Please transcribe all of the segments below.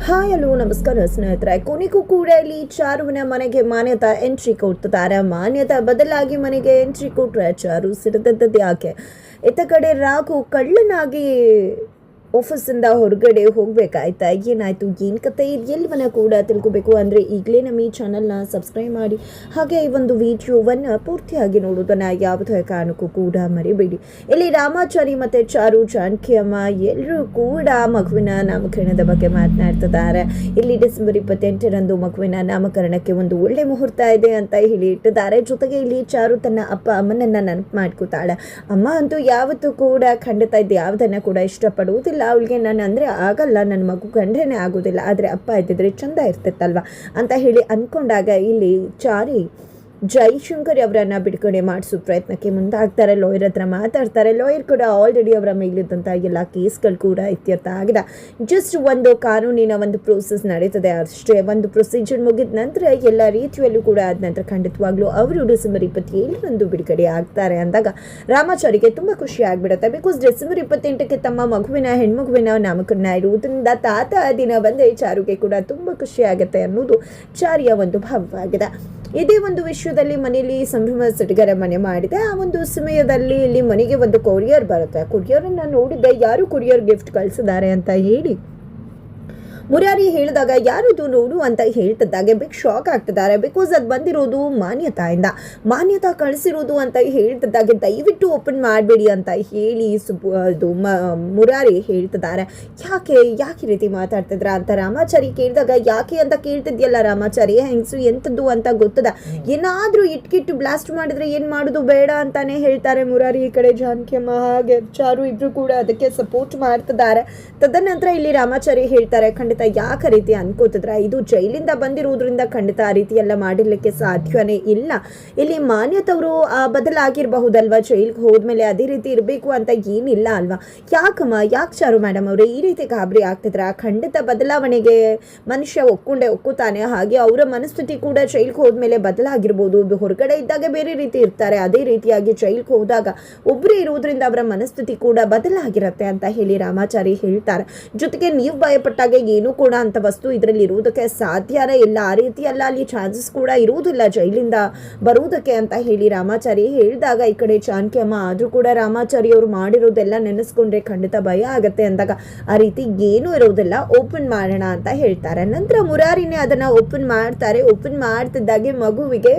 Hi hello ನಮಸ್ಕಾರ ಸ್ನೇಹಿತರೆ. ಕೊನೆಗೂ ಕೂಡ ಇಲ್ಲಿ ಚಾರುವಿನ ಮನೆಗೆ ಮಾನ್ಯತಾ ಎಂಟ್ರಿ ಕೊಡ್ತಿದ್ದಾರೆ. ಮಾನ್ಯತಾ ಬದಲಾಗಿ ಮನೆಗೆ ಎಂಟ್ರಿ ಕೊಟ್ರೆ ಚಾರು ಸಿಡಿದದ್ದು ಯಾಕೆ? ಇತ್ತ ಕಡೆ ರಾಘು ಕಳ್ಳನಾಗಿ ಆಫೀಸಿಂದ ಹೊರಗಡೆ ಹೋಗ್ಬೇಕಾಯ್ತಾ? ಏನಾಯ್ತು, ಏನು ಕತೆ, ಎಲ್ಲವನ್ನ ಕೂಡ ತಿಳ್ಕೊಬೇಕು ಅಂದರೆ ಈಗಲೇ ನಮ್ಮ ಈ ಚಾನಲ್ನ ಸಬ್ಸ್ಕ್ರೈಬ್ ಮಾಡಿ, ಹಾಗೆ ಈ ಒಂದು ವಿಡಿಯೋವನ್ನು ಪೂರ್ತಿಯಾಗಿ ನೋಡೋದನ್ನು ಯಾವುದೇ ಕಾರಣಕ್ಕೂ ಕೂಡ ಮರಿಬೇಡಿ. ಇಲ್ಲಿ ರಾಮಾಚಾರಿ ಮತ್ತು ಚಾರು ಜಾನಕಿ ಅಮ್ಮ ಎಲ್ಲರೂ ಕೂಡ ಮಗುವಿನ ನಾಮಕರಣದ ಬಗ್ಗೆ ಮಾತನಾಡ್ತಿದ್ದಾರೆ. ಇಲ್ಲಿ ಡಿಸೆಂಬರ್ 28ರಂದು ಮಗುವಿನ ನಾಮಕರಣಕ್ಕೆ ಒಂದು ಒಳ್ಳೆ ಮುಹೂರ್ತ ಇದೆ ಅಂತ ಹೇಳಿ ಇಟ್ಟಿದ್ದಾರೆ. ಜೊತೆಗೆ ಇಲ್ಲಿ ಚಾರು ತನ್ನ ಅಪ್ಪ ಅಮ್ಮನನ್ನು ನೆನಪು ಮಾಡ್ಕೋತಾಳೆ. ಅಮ್ಮ ಅಂತೂ ಯಾವತ್ತೂ ಕೂಡ ಖಂಡಿತ ಇದು ಯಾವುದನ್ನು ಕೂಡ ಇಷ್ಟಪಡುವುದಿಲ್ಲ. ಅವಳಿಗೆ ನಾನು ಅಂದರೆ ಆಗಲ್ಲ, ನನ್ನ ಮಗು ಕಂಡ್ರೇ ಆಗೋದಿಲ್ಲ, ಆದರೆ ಅಪ್ಪ ಇದ್ದಿದ್ರೆ ಚಂದ ಇರ್ತಿತ್ತಲ್ವ ಅಂತ ಹೇಳಿ ಅಂದ್ಕೊಂಡಾಗ ಇಲ್ಲಿ ಚಾರಿ ಜೈಶಂಕರ್ ಅವರನ್ನು ಬಿಡುಗಡೆ ಮಾಡಿಸೋ ಪ್ರಯತ್ನಕ್ಕೆ ಮುಂದಾಗ್ತಾರೆ. ಲಾಯರ್ ಹತ್ರ ಮಾತಾಡ್ತಾರೆ. ಲಾಯರ್ ಕೂಡ ಆಲ್ರೆಡಿ ಅವರ ಮೇಲಿದ್ದಂಥ ಎಲ್ಲ ಕೇಸ್ಗಳು ಕೂಡ ಇತ್ಯರ್ಥ ಆಗಿದೆ. ಜಸ್ಟ್ ಒಂದು ಕಾನೂನಿನ ಒಂದು ಪ್ರೋಸೆಸ್ ನಡೀತದೆ ಅಷ್ಟೇ. ಒಂದು ಪ್ರೊಸೀಜರ್ ಮುಗಿದ ನಂತರ ಎಲ್ಲ ರೀತಿಯಲ್ಲೂ ಕೂಡ ಆದ ನಂತರ ಖಂಡಿತವಾಗ್ಲೂ ಅವರು ಡಿಸೆಂಬರ್ 27ರಂದು ಬಿಡುಗಡೆ ಆಗ್ತಾರೆ ಅಂದಾಗ ರಾಮಾಚಾರಿಗೆ ತುಂಬ ಖುಷಿ ಆಗಿಬಿಡುತ್ತೆ. ಬಿಕಾಸ್ ಡಿಸೆಂಬರ್ 28ಕ್ಕೆ ತಮ್ಮ ಹೆಣ್ಮಗುವಿನ ನಾಮಕರಣ ಇರುವುದರಿಂದ ತಾತ ದಿನ ಬಂದರೆ ಚಾರುಗೆ ಕೂಡ ತುಂಬ ಖುಷಿ ಆಗುತ್ತೆ ಅನ್ನೋದು ಚಾರಿಯ ಒಂದು ಭಾವವಾಗಿದೆ. ಇದೇ ಒಂದು ವಿಷಯದಲ್ಲಿ ಮನೆಯಲ್ಲಿ ಸಂಭ್ರಮ ಸಡಗರ ಮನೆ ಮಾಡಿದೆ. ಆ ಒಂದು ಸಮಯದಲ್ಲಿ ಇಲ್ಲಿ ಮನೆಗೆ ಒಂದು ಕೊರಿಯರ್ ಬರುತ್ತೆ. ಕೊರಿಯರನ್ನು ನೋಡಿದ್ದೆ, ಯಾರು ಕೊರಿಯರ್ ಗಿಫ್ಟ್ ಕಳಿಸಿದ್ದಾರೆ ಅಂತ ಹೇಳಿ ಮುರಾರಿ ಹೇಳಿದಾಗ ಯಾರದು ನೋಡು ಅಂತ ಹೇಳ್ತಿದ್ದಾಗೆ ಬಿಗ್ ಶಾಕ್ ಆಗ್ತಿದ್ದಾರೆ. ಬಿಕಾಸ್ ಅದು ಬಂದಿರೋದು ಮಾನ್ಯತಾಯಿಂದ, ಮಾನ್ಯತಾ ಕಳಿಸಿರೋದು ಅಂತ ಹೇಳ್ತಿದ್ದಾಗೆ ದಯವಿಟ್ಟು ಓಪನ್ ಮಾಡಬೇಡಿ ಅಂತ ಹೇಳಿ ಮುರಾರಿ ಹೇಳ್ತಿದ್ದಾರೆ. ಯಾಕೆ ರೀತಿ ಮಾತಾಡ್ತಿದ್ರ ಅಂತ ರಾಮಾಚಾರಿ ಕೇಳಿದಾಗ ಯಾಕೆ ಅಂತ ಕೇಳ್ತಿದ್ಯಲ್ಲ ರಾಮಾಚಾರಿ, ಹೆಂಗಸು ಎಂಥದ್ದು ಅಂತ ಗೊತ್ತದ, ಏನಾದರೂ ಇಟ್ಕಿಟ್ಟು ಬ್ಲಾಸ್ಟ್ ಮಾಡಿದ್ರೆ ಏನು ಮಾಡೋದು ಬೇಡ ಅಂತಾನೆ ಹೇಳ್ತಾರೆ ಮುರಾರಿ. ಈ ಕಡೆ ಜಾನಕಿ ಅಮ್ಮ ಹಾಗೆ ಚಾರು ಇಬ್ರು ಕೂಡ ಅದಕ್ಕೆ ಸಪೋರ್ಟ್ ಮಾಡ್ತಿದ್ದಾರೆ. ತದನಂತರ ಇಲ್ಲಿ ರಾಮಾಚಾರಿ ಹೇಳ್ತಾರೆ, ಖಂಡಿತ ಯಾಕೆ ರೀತಿ ಅನ್ಕೋತಿದ್ರ, ಇದು ಜೈಲಿಂದ ಬಂದಿರುವುದರಿಂದ ಖಂಡಿತ ಆ ರೀತಿ ಎಲ್ಲ ಮಾಡಿರ್ಲಿಕ್ಕೆ ಸಾಧ್ಯನೇ ಇಲ್ಲ. ಇಲ್ಲಿ ಮಾನ್ಯತವರು ಬದಲಾಗಿರಬಹುದಲ್ವಾ, ಜೈಲ್ಗೆ ಹೋದ್ಮೇಲೆ ಅದೇ ರೀತಿ ಇರಬೇಕು ಅಂತ ಏನಿಲ್ಲ ಅಲ್ವಾ? ಯಾಕೆ ಚಾರು ಮೇಡಮ್ ಅವರೇ ಈ ರೀತಿ ಗಾಬರಿ ಆಗ್ತಿದ್ರ? ಖಂಡಿತ ಬದಲಾವಣೆಗೆ ಮನುಷ್ಯ ಒಕ್ಕುತ್ತಾನೆ. ಹಾಗೆ ಅವರ ಮನಸ್ಥಿತಿ ಕೂಡ ಜೈಲ್ಗೆ ಹೋದ್ಮೇಲೆ ಬದಲಾಗಿರ್ಬೋದು. ಹೊರಗಡೆ ಇದ್ದಾಗ ಬೇರೆ ರೀತಿ ಇರ್ತಾರೆ, ಅದೇ ರೀತಿಯಾಗಿ ಜೈಲ್ಗೆ ಹೋದಾಗ ಒಬ್ಬರೇ ಇರುವುದರಿಂದ ಅವರ ಮನಸ್ಥಿತಿ ಕೂಡ ಬದಲಾಗಿರುತ್ತೆ ಅಂತ ಹೇಳಿ ರಾಮಾಚಾರಿ ಹೇಳ್ತಾರೆ. ಜೊತೆಗೆ ನೀವು ಭಯಪಟ್ಟಾಗ ಏನು ಕೂಡ ಅಂತ ವಸ್ತು ಇದರಲ್ಲಿ ಇರುವುದಕ್ಕೆ ಸಾಧ್ಯನೇ ಇಲ್ಲ, ಆ ರೀತಿ ಎಲ್ಲ ಅಲ್ಲಿ ಚಾನ್ಸಸ್ ಕೂಡ ಇರುವುದಿಲ್ಲ ಜೈಲಿಂದ ಬರುವುದಕ್ಕೆ ಅಂತ ಹೇಳಿ ರಾಮಾಚಾರಿ ಹೇಳಿದಾಗ ಈ ಕಡೆ ಜಾನಕಿ ಅಮ್ಮ ಆದರೂ ಕೂಡ ರಾಮಾಚಾರಿ ಅವರು ಮಾಡಿರೋದೆಲ್ಲ ನೆನೆಸ್ಕೊಂಡ್ರೆ ಖಂಡಿತ ಭಯ ಆಗತ್ತೆ ಅಂದಾಗ ಆ ರೀತಿ ಏನೂ ಇರೋದಿಲ್ಲ, ಓಪನ್ ಮಾಡೋಣ ಅಂತ ಹೇಳ್ತಾರೆ. ನಂತರ ಮುರಾರಿನೇ ಅದನ್ನ ಓಪನ್ ಮಾಡ್ತಾರೆ. ಓಪನ್ ಮಾಡ್ತಿದ್ದಾಗೆ ಮಗುವಿಗೆ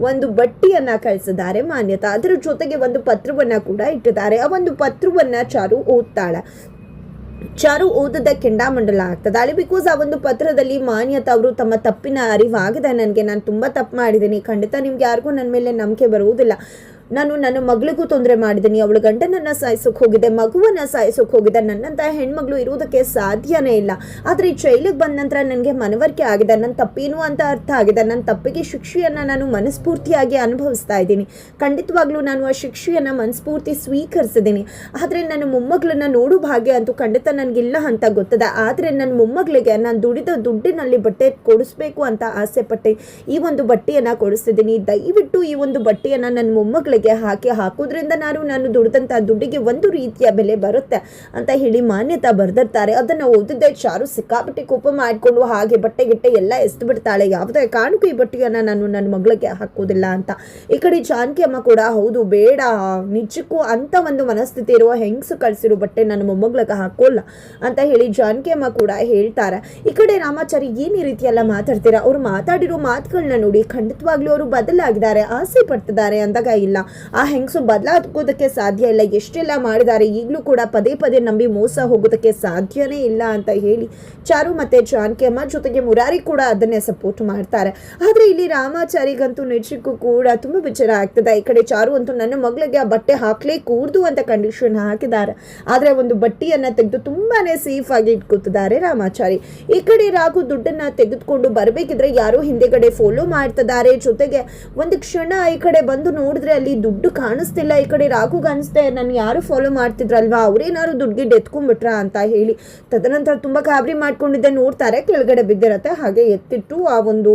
ಒಂದು ಬಟ್ಟಿಯನ್ನ ಕಳಿಸಿದ್ದಾರೆ ಮಾನ್ಯತಾ. ಅದರ ಜೊತೆಗೆ ಒಂದು ಪತ್ರವನ್ನ ಕೂಡ ಇಟ್ಟಿದ್ದಾರೆ. ಆ ಒಂದು ಪತ್ರವನ್ನ ಚಾರು ಓದ್ತಾಳೆ. ಚಾರು ಓದದ ಕೆಂಡಾಮಂಡಲ ಆಗ್ತದಾಳೆ. ಬಿಕಾಸ್ ಆ ಒಂದು ಪತ್ರದಲ್ಲಿ ಮಾನ್ಯತಾ ಅವರು ತಮ್ಮ ತಪ್ಪಿನ ಅರಿವಾಗಿದೆ, ನಾನು ತುಂಬ ತಪ್ಪು ಮಾಡಿದ್ದೀನಿ, ಖಂಡಿತ ನಿಮ್ಗೆ ಯಾರಿಗೂ ನನ್ನ ಮೇಲೆ ನಂಬಿಕೆ ಬರುವುದಿಲ್ಲ, ನಾನು ನನ್ನ ಮಗಳಿಗೂ ತೊಂದರೆ ಮಾಡಿದ್ದೀನಿ, ಅವಳ ಗಂಡನನ್ನು ಸಾಯಿಸೋಕೆ ಹೋಗಿದೆ, ಮಗುವನ್ನು ಸಾಯಿಸೋಕೆ ಹೋಗಿದೆ, ನನ್ನಂಥ ಹೆಣ್ಮಗಳು ಇರುವುದಕ್ಕೆ ಸಾಧ್ಯನೇ ಇಲ್ಲ. ಆದರೆ ಜೈಲಿಗೆ ಬಂದ ನಂತರ ನನಗೆ ಮನವರಿಕೆ ಆಗಿದೆ, ನನ್ನ ತಪ್ಪೇನು ಅಂತ ಅರ್ಥ ಆಗಿದೆ, ನನ್ನ ತಪ್ಪಿಗೆ ಶಿಕ್ಷೆಯನ್ನು ನಾನು ಮನಸ್ಫೂರ್ತಿಯಾಗಿ ಅನುಭವಿಸ್ತಾ ಇದ್ದೀನಿ. ಖಂಡಿತವಾಗ್ಲೂ ನಾನು ಆ ಶಿಕ್ಷೆಯನ್ನು ಮನಸ್ಫೂರ್ತಿ ಸ್ವೀಕರಿಸಿದ್ದೀನಿ. ಆದರೆ ನನ್ನ ಮೊಮ್ಮಗಳನ್ನ ನೋಡು ಭಾಗ್ಯ ಅಂತೂ ಖಂಡಿತ ನನಗಿಲ್ಲ ಅಂತ ಗೊತ್ತದೆ. ಆದರೆ ನನ್ನ ಮೊಮ್ಮಗಳಿಗೆ ನಾನು ದುಡಿದ ದುಡ್ಡಿನಲ್ಲಿ ಬಟ್ಟೆ ಕೊಡಿಸ್ಬೇಕು ಅಂತ ಆಸೆ ಪಟ್ಟೆ ಈ ಒಂದು ಬಟ್ಟೆಯನ್ನು ಕೊಡಿಸ್ತಿದ್ದೀನಿ. ದಯವಿಟ್ಟು ಈ ಒಂದು ಬಟ್ಟೆಯನ್ನು ನನ್ನ ಮೊಮ್ಮಗಳಿಗೆ ಹಾಕೋದ್ರಿಂದ ನಾನು ದುಡಿದಂಥ ದುಡ್ಡಿಗೆ ಒಂದು ರೀತಿಯ ಬೆಲೆ ಬರುತ್ತೆ ಅಂತ ಹೇಳಿ ಮಾನ್ಯತಾ ಬರ್ದಿರ್ತಾರೆ. ಅದನ್ನು ಓದಿದ್ದೆ ಚಾರು ಸಿಕ್ಕಾಪಟ್ಟೆ ಕೋಪ ಮಾಡಿಕೊಂಡು ಹಾಗೆ ಬಟ್ಟೆ ಎಲ್ಲ ಎಸ್ದು ಬಿಡ್ತಾಳೆ. ಯಾವುದೇ ಕಾರಣಕ್ಕೂ ಈ ಬಟ್ಟೆಯನ್ನು ನಾನು ನನ್ನ ಮಗಳಿಗೆ ಹಾಕೋದಿಲ್ಲ ಅಂತ. ಈ ಕಡೆ ಜಾನಕಿ ಅಮ್ಮ ಕೂಡ ಹೌದು ಬೇಡ, ನಿಜಕ್ಕೂ ಅಂತ ಒಂದು ಮನಸ್ಥಿತಿ ಇರುವ ಹೆಂಗಸು ಕಳಿಸಿರೋ ಬಟ್ಟೆ ನನ್ನ ಮೊಮ್ಮಗಳಿಗೆ ಹಾಕೋಲ್ಲ ಅಂತ ಹೇಳಿ ಜಾನಕಿ ಅಮ್ಮ ಕೂಡ ಹೇಳ್ತಾರೆ. ಈ ಕಡೆ ರಾಮಾಚಾರಿ ಏನು ಈ ರೀತಿ ಎಲ್ಲ ಮಾತಾಡ್ತೀರಾ, ಅವ್ರು ಮಾತಾಡಿರೋ ಮಾತುಗಳನ್ನ ನೋಡಿ ಖಂಡಿತವಾಗ್ಲೂ ಅವರು ಬದಲಾಗಿದ್ದಾರೆ, ಆಸೆ ಪಡ್ತಿದ್ದಾರೆ ಅಂದಾಗ ಇಲ್ಲ, ಆ ಹೆಂಗಸು ಬದಲಾಗೋದಕ್ಕೆ ಸಾಧ್ಯ ಇಲ್ಲ, ಎಷ್ಟೆಲ್ಲ ಮಾಡಿದ್ದಾರೆ, ಈಗಲೂ ಕೂಡ ಪದೇ ನಂಬಿ ಮೋಸ ಹೋಗೋದಕ್ಕೆ ಸಾಧ್ಯನೇ ಇಲ್ಲ ಅಂತ ಹೇಳಿ ಚಾರು ಮತ್ತೆ ಜಾನಕಿ ಅಮ್ಮ ಜೊತೆಗೆ ಮುರಾರಿ ಕೂಡ ಅದನ್ನೇ ಸಪೋರ್ಟ್ ಮಾಡ್ತಾರೆ. ಆದರೆ ಇಲ್ಲಿ ರಾಮಾಚಾರಿಗಂತೂ ನಿಜಕ್ಕೂ ಕೂಡ ತುಂಬ ವಿಚಾರ ಆಗ್ತದೆ. ಈ ಕಡೆ ಚಾರು ಅಂತೂ ನನ್ನ ಮಗಳಿಗೆ ಆ ಬಟ್ಟೆ ಹಾಕ್ಲೇ ಕೂರ್ದು ಅಂತ ಕಂಡೀಷನ್ ಹಾಕಿದ್ದಾರೆ. ಆದರೆ ಒಂದು ಬಟ್ಟೆಯನ್ನು ತೆಗೆದು ತುಂಬಾನೇ ಸೇಫ್ ಆಗಿ ಇಟ್ಕೋತಿದ್ದಾರೆ ರಾಮಾಚಾರಿ. ಈ ಕಡೆ ರಾಘು ದುಡ್ಡನ್ನ ತೆಗೆದುಕೊಂಡು ಬರಬೇಕಿದ್ರೆ ಯಾರೋ ಹಿಂದೆಗಡೆ ಫಾಲೋ ಮಾಡ್ತಿದ್ದಾರೆ. ಜೊತೆಗೆ ಒಂದು ಕ್ಷಣ ಈ ಕಡೆ ಬಂದು ನೋಡಿದ್ರೆ ಅಲ್ಲಿ ದುಡ್ಡು ಕಾಣಿಸ್ತಿಲ್ಲ. ಈ ಕಡೆ ರಾಘುಗೆ ಅನಿಸ್ತೆ ನಾನು ಯಾರು ಫಾಲೋ ಮಾಡ್ತಿದ್ರಲ್ವಾ, ಅವ್ರೇನಾದ್ರು ದುಡ್ಡಿಗೆ ಎತ್ಕೊಂಡ್ಬಿಟ್ರ ಅಂತ ಹೇಳಿ. ತದನಂತರ ತುಂಬ ಗಾಬರಿ ಮಾಡ್ಕೊಂಡಿದ್ದೆ, ನೋಡ್ತಾರೆ ಕೆಳಗಡೆ ಬಿದ್ದಿರತ್ತೆ. ಹಾಗೆ ಎತ್ತಿಟ್ಟು ಆ ಒಂದು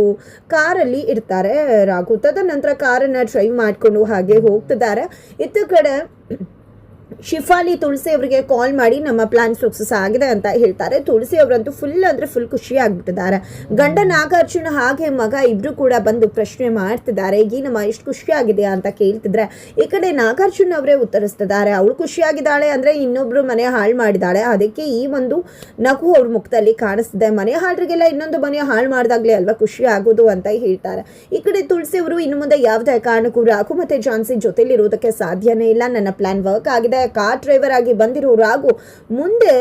ಕಾರಲ್ಲಿ ಇರ್ತಾರೆ ರಾಘು. ತದನಂತರ ಕಾರನ್ನು ಡ್ರೈವ್ ಮಾಡಿಕೊಂಡು ಹಾಗೆ ಹೋಗ್ತಿದ್ದಾರೆ. ಇತ್ತ ಕಡೆ ಶಿಫಾಲಿ ತುಳಸಿ ಅವರಿಗೆ ಕಾಲ್ ಮಾಡಿ ನಮ್ಮ ಪ್ಲಾನ್ ಸಕ್ಸಸ್ ಆಗಿದೆ ಅಂತ ಹೇಳ್ತಾರೆ. ತುಳಸಿ ಅವರಂತೂ ಫುಲ್ ಖುಷಿ ಆಗ್ಬಿಟ್ಟಿದ್ದಾರೆ. ಗಂಡ ನಾಗಾರ್ಜುನ ಹಾಗೆ ಮಗ ಇಬ್ರು ಕೂಡ ಬಂದು ಪ್ರಶ್ನೆ ಮಾಡ್ತಿದ್ದಾರೆ, ಏನಮ್ಮ ಎಷ್ಟು ಖುಷಿಯಾಗಿದೆಯಾ ಅಂತ ಕೇಳ್ತಿದ್ರೆ ಈ ಕಡೆ ನಾಗಾರ್ಜುನ ಅವರೇ ಉತ್ತರಿಸ್ತಿದ್ದಾರೆ, ಅವಳು ಖುಷಿಯಾಗಿದ್ದಾಳೆ ಅಂದ್ರೆ ಇನ್ನೊಬ್ರು ಮನೆ ಹಾಳು ಮಾಡಿದಾಳೆ, ಅದಕ್ಕೆ ಈ ಒಂದು ನಗು ಅವ್ರ ಮುಖದಲ್ಲಿ ಕಾಣಿಸ್ತಿದೆ. ಮನೆ ಹಾಳ್ರಿಗೆಲ್ಲ ಇನ್ನೊಂದು ಮನೆ ಹಾಳು ಮಾಡಿದಾಗ್ಲೇ ಅಲ್ವಾ ಖುಷಿ ಆಗೋದು ಅಂತ ಹೇಳ್ತಾರೆ. ಈ ಕಡೆ ತುಳಸಿ ಅವರು ಇನ್ನು ಮುಂದೆ ಯಾವುದೇ ಕಾರಣಕ್ಕೂ ರಾಘು ಮತ್ತೆ ಜಾನ್ಸಿ ಜೊತೆಲಿರೋದಕ್ಕೆ ಸಾಧ್ಯನೇ ಇಲ್ಲ, ನನ್ನ ಪ್ಲಾನ್ ವರ್ಕ್ ಆಗಿದೆ. ಕಾರ್ ಡ್ರೈವರ್ ಆಗಿ ಬಂದಿರೋ ರಾಘು ಮುಂದೆ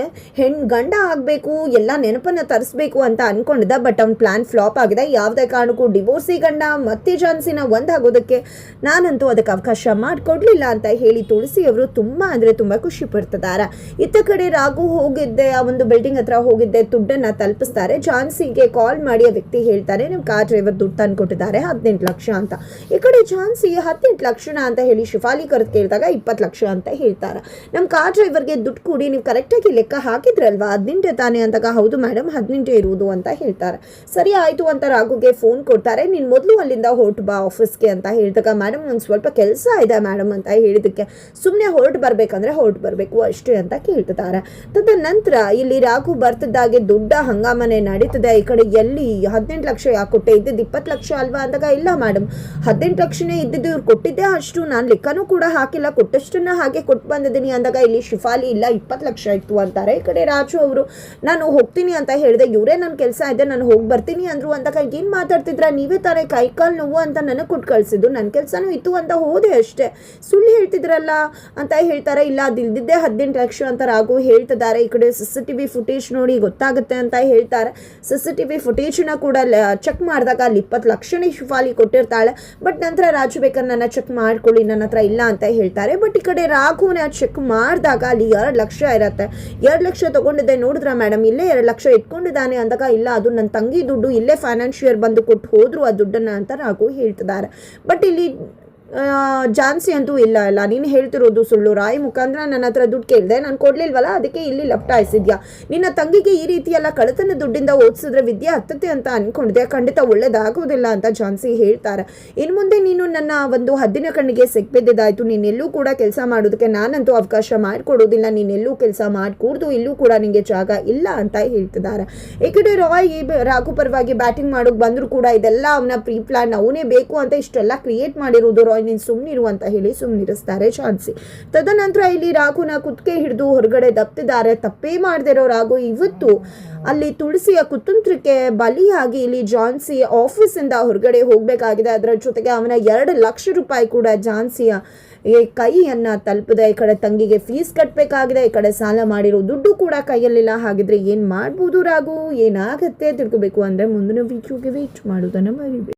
ಗಂಡ ಆಗಬೇಕು, ಎಲ್ಲ ನೆನಪನ್ನ ತರಿಸ್ಬೇಕು ಅಂತ ಅನ್ಕೊಂಡಿದ್ದ. ಬಟ್ ಅವ್ನ ಪ್ಲಾನ್ ಫ್ಲಾಪ್ ಆಗಿದೆ. ಯಾವುದೇ ಕಾರಣಕ್ಕೂ ಡಿವೋರ್ಸಿ ಗಂಡ ಮತ್ತೆ ಜಾನ್ಸಿನ ಒಂದಾಗೋದಕ್ಕೆ ನಾನಂತೂ ಅದಕ್ಕೆ ಅವಕಾಶ ಮಾಡಿಕೊಡ್ಲಿಲ್ಲ ಅಂತ ಹೇಳಿ ತುಳಸಿ ಅವರು ತುಂಬಾ ಅಂದ್ರೆ ತುಂಬಾ ಖುಷಿ ಪಡ್ತಿದ್ದಾರೆ. ಇತ್ತ ಕಡೆ ರಾಘು ಹೋಗಿದ್ದೆ, ಆ ಒಂದು ಬಿಲ್ಡಿಂಗ್ ಹತ್ರ ಹೋಗಿದ್ದೆ, ದುಡ್ಡನ್ನ ತಲುಪಿಸ್ತಾರೆ. ಜಾನ್ಸಿಗೆ ಕಾಲ್ ಮಾಡಿ ಆ ವ್ಯಕ್ತಿ ಹೇಳ್ತಾರೆ, ನಿಮ್ ಕಾರ್ ಡ್ರೈವರ್ ದುಡ್ಡು ತಂದು ಕೊಟ್ಟಿದ್ದಾರೆ 18 ಲಕ್ಷ ಅಂತ. ಈ ಕಡೆ ಜಾನ್ಸಿ 18 ಲಕ್ಷಣ ಅಂತ ಹೇಳಿ ಶಿಫಾಲಿ ಕರೆದು ಕೇಳಿದಾಗ 20 ಲಕ್ಷ ಅಂತ ಹೇಳ್ತಾರೆ. ನಮ್ಮ ಕಾರ್ ಡ್ರೈವರ್ಗೆ ದುಡ್ಡು ಕೊಡಿ, ನೀವು ಕರೆಕ್ಟಾಗಿ ಲೆಕ್ಕ ಹಾಕಿದ್ರಲ್ವಾ 18 ತಾನೆ ಅಂತಾಗ ಹೌದು ಮೇಡಮ್ 18 ಇರುವುದು ಅಂತ ಹೇಳ್ತಾರೆ. ಸರಿ ಆಯಿತು ಅಂತ ರಾಘುಗೆ ಫೋನ್ ಕೊಡ್ತಾರೆ. ನೀನು ಮೊದಲು ಅಲ್ಲಿಂದ ಹೊರಟು ಬಾ ಆಫೀಸ್ಗೆ ಅಂತ ಹೇಳಿದಾಗ ಮೇಡಮ್ ನಂಗೆ ಸ್ವಲ್ಪ ಕೆಲಸ ಇದೆ ಮೇಡಮ್ ಅಂತ ಹೇಳಿದ್ದಕ್ಕೆ ಸುಮ್ಮನೆ ಹೊರಟು ಬರಬೇಕಂದ್ರೆ ಹೊರಟು ಬರಬೇಕು ಅಷ್ಟೇ ಅಂತ ಕೇಳ್ತಿದ್ದಾರೆ. ತದನಂತರ ಇಲ್ಲಿ ರಾಘು ಬರ್ತಿದ್ದಾಗೆ ದೊಡ್ಡ ಹಂಗಾಮನೆ ನಡೀತದೆ. ಈ ಕಡೆ ಎಲ್ಲಿ 18 ಲಕ್ಷ ಯಾಕೆ ಕೊಟ್ಟೆ, ಇದ್ದಿದ್ದು 20 ಲಕ್ಷ ಅಲ್ವಾ ಅಂದಾಗ ಇಲ್ಲ ಮೇಡಮ್ 18 ಲಕ್ಷನೇ ಇದ್ದಿದ್ದು, ಇವ್ರು ಕೊಟ್ಟಿದ್ದೆ ಅಷ್ಟು, ನಾನು ಲೆಕ್ಕನೂ ಕೂಡ ಹಾಕಿಲ್ಲ, ಕೊಟ್ಟಷ್ಟನ್ನ ಹಾಗೆ ಕೊಟ್ಟು ಬಂದಿದ್ದೀನಿ ಅಂದಾಗ ಇಲ್ಲಿ ಶಿಫಾಲಿ ಇಲ್ಲ 20 ಲಕ್ಷ ಇತ್ತು ಅಂತಾರೆ. ಈ ಕಡೆ ರಾಜು ಅವರು ನಾನು ಹೋಗ್ತೀನಿ ಅಂತ ಹೇಳಿದೆ, ಇವರೇ ನನ್ನ ಕೆಲಸ ಇದೆ ನಾನು ಹೋಗಿ ಬರ್ತೀನಿ ಅಂದ್ರು ಅಂದಾಗ ಏನು ಮಾತಾಡ್ತಿದ್ರ, ನೀವೇ ತಾನೇ ಕೈಕಾಲು ನೋವು ಅಂತ ನನಗೆ ಕೊಟ್ಟು ಕಳಿಸಿದ್ದು, ನನ್ನ ಕೆಲಸನೂ ಇತ್ತು ಅಂತ ಹೋದೆ ಅಷ್ಟೇ, ಸುಳ್ಳು ಹೇಳ್ತಿದ್ರಲ್ಲ ಅಂತ ಹೇಳ್ತಾರೆ. ಇಲ್ಲ ಅದು ಇಲ್ದಿದ್ದೆ 18 ಲಕ್ಷ ಅಂತ ರಾಘು ಹೇಳ್ತಿದ್ದಾರೆ. ಈ ಕಡೆ CCTV ಫುಟೇಜ್ ನೋಡಿ ಗೊತ್ತಾಗುತ್ತೆ ಅಂತ ಹೇಳ್ತಾರೆ. CCTV ಫುಟೇಜ್ನ ಕೂಡ ಚೆಕ್ ಮಾಡಿದಾಗ ಅಲ್ಲಿ 20 ಲಕ್ಷನೇ ಶಿಫಾಲಿ ಕೊಟ್ಟಿರ್ತಾಳೆ. ಬಟ್ ನಂತರ ರಾಜು ಬೇಕಾದ್ರೆ ನನ್ನ ಚೆಕ್ ಮಾಡ್ಕೊಳ್ಳಿ, ನನ್ನ ಹತ್ರ ಇಲ್ಲ ಅಂತ ಹೇಳ್ತಾರೆ. ಬಟ್ ಈ ಕಡೆ ರಾಘುನ ಚೆಕ್ ಮಾಡಿದಾಗ ಅಲ್ಲಿ 2 ಲಕ್ಷ ಇರುತ್ತೆ. 2 ಲಕ್ಷ ತಗೊಂಡಿದ್ದೆ ನೋಡಿದ್ರ ಮೇಡಮ್, ಇಲ್ಲೇ 2 ಲಕ್ಷ ಇಟ್ಕೊಂಡಿದ್ದಾನೆ ಅಂದಾಗ ಇಲ್ಲ ಅದು ನನ್ನ ತಂಗಿ ದುಡ್ಡು, ಇಲ್ಲೇ ಫೈನಾನ್ಷಿಯರ್ ಬಂದು ಕೊಟ್ಟು ಹೋದ್ರು ಆ ದುಡ್ಡನ್ನ ಅಂತ ರಾಘು ಹೇಳ್ತಿದ್ದಾರೆ. ಬಟ್ ಇಲ್ಲಿ ಜಾನ್ಸಿ ಅಂತೂ ಇಲ್ಲ ನೀನು ಹೇಳ್ತಿರೋದು ಸುಳ್ಳು, ರಾಯ್ ಮುಖಾಂತರ ನನ್ನ ಹತ್ರ ದುಡ್ಡು ಕೇಳಿದೆ, ನಾನು ಕೊಡ್ಲಿಲ್ವಲ್ಲ ಅದಕ್ಕೆ ಇಲ್ಲಿ ಲಪ್ಟಾಯಿಸಿದ್ಯಾ, ನಿನ್ನ ತಂಗಿಗೆ ಈ ರೀತಿ ಎಲ್ಲ ಕಳ್ಳತನ ದುಡ್ಡಿಂದ ಓದಿಸಿದ್ರೆ ವಿದ್ಯೆ ಹತ್ತತೆ ಅಂತ ಅನ್ಕೊಂಡಿದ್ದೆ, ಖಂಡಿತ ಒಳ್ಳೇದಾಗೋದಿಲ್ಲ ಅಂತ ಜಾನ್ಸಿ ಹೇಳ್ತಾರೆ. ಇನ್ನು ಮುಂದೆ ನೀನು ನನ್ನ ಒಂದು ಹದ್ದಿನ ಕಣ್ಣಿಗೆ ಸಿಕ್ಬಿದ್ದಾಯ್ತು, ನೀನೆಲ್ಲೂ ಕೂಡ ಕೆಲಸ ಮಾಡೋದಕ್ಕೆ ನಾನಂತೂ ಅವಕಾಶ ಮಾಡಿಕೊಡೋದಿಲ್ಲ, ನೀನೆಲ್ಲೂ ಕೆಲಸ ಮಾಡಿಕೊಡ್ದು, ಇಲ್ಲೂ ಕೂಡ ನಿಮಗೆ ಜಾಗ ಇಲ್ಲ ಅಂತ ಹೇಳ್ತಿದ್ದಾರೆ. ಈ ಕಡೆ ರಾಯ್ ರಾಘು ಪರವಾಗಿ ಬ್ಯಾಟಿಂಗ್ ಮಾಡೋಕೆ ಬಂದರೂ ಕೂಡ ಇದೆಲ್ಲ ಅವನ ಪ್ರೀ ಪ್ಲಾನ್, ಅವನೇ ಬೇಕು ಅಂತ ಇಷ್ಟೆಲ್ಲ ಕ್ರಿಯೇಟ್ ಮಾಡಿರೋದು, ರಾಯ್ ನೀನು ಸುಮ್ಮನಿರು ಅಂತ ಹೇಳಿ ಸುಮ್ಮನಿರಿಸ್ತಾರೆ ಜಾನ್ಸಿ. ತದನಂತರ ಇಲ್ಲಿ ರಾಘುನ ಕುತ್ತಿಗೆ ಹಿಡಿದು ಹೊರಗಡೆ ದಬ್ತಿದ್ದಾರೆ. ತಪ್ಪೇ ಮಾಡದಿರೋ ರಾಘು ಇವತ್ತು ಅಲ್ಲಿ ತುಳಸಿಯ ಕುತಂತ್ರಕ್ಕೆ ಬಲಿಯಾಗಿ ಇಲ್ಲಿ ಜಾನ್ಸಿ ಆಫೀಸಿಂದ ಹೊರಗಡೆ ಹೋಗಬೇಕಾಗಿದೆ. ಅದರ ಜೊತೆಗೆ ಅವನ 2 ಲಕ್ಷ ರೂಪಾಯಿ ಕೂಡ ಜಾನ್ಸಿಯ ಕೈಯನ್ನ ತಲುಪಿದೆ. ಈ ಕಡೆ ತಂಗಿಗೆ ಫೀಸ್ ಕಟ್ಟಬೇಕಾಗಿದೆ, ಈ ಕಡೆ ಸಾಲ ಮಾಡಿರೋ ದುಡ್ಡು ಕೂಡ ಕೈಯಲ್ಲಿಲ್ಲ. ಹಾಗಿದ್ರೆ ಏನು ಮಾಡ್ಬೋದು ರಾಘು, ಏನಾಗತ್ತೆ ತಿಳ್ಕೋಬೇಕು ಅಂದರೆ ಮುಂದಿನ ವೀಡಿಯೋಗೆ ವೇಟ್ ಮಾಡೋದನ್ನು ಮರಿಬೇಡಿ.